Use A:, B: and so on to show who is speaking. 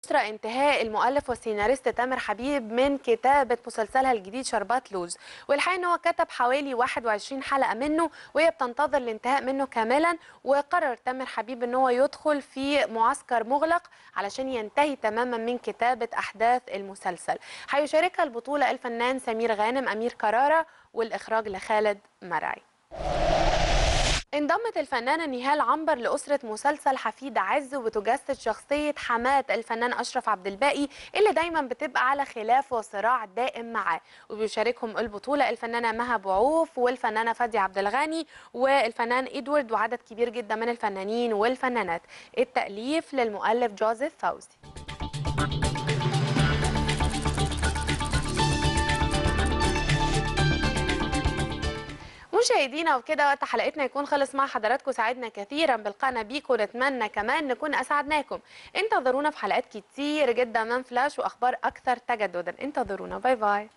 A: أسرة انتهاء المؤلف والسيناريست تامر حبيب من كتابة مسلسلها الجديد شربات لوز، والحقيقة ان هو كتب حوالي 21 حلقة منه وهي بتنتظر الانتهاء منه كاملا. وقرر تامر حبيب ان هو يدخل في معسكر مغلق علشان ينتهي تماما من كتابة أحداث المسلسل. هيشاركها البطولة الفنان سمير غانم، أمير كرارة، والإخراج لخالد مرعي. انضمت الفنانة نهال عنبر لأسرة مسلسل حفيد عز، وبتجسد شخصية حماة الفنان أشرف عبد الباقي اللي دايما بتبقى على خلاف وصراع دائم معاه. وبيشاركهم البطولة الفنانة مها بوعوف والفنانة فادي عبد الغني والفنان إدوارد وعدد كبير جدا من الفنانين والفنانات. التأليف للمؤلف جوزيف فوزي. مشاهدينا وبكده وقت حلقتنا يكون خلص مع حضراتكم. سعدنا كثيرا بلقائنا بيكم ونتمنى كمان نكون اسعدناكم. انتظرونا في حلقات كتير جدا من فلاش واخبار اكثر تجددا. انتظرونا. باي باي.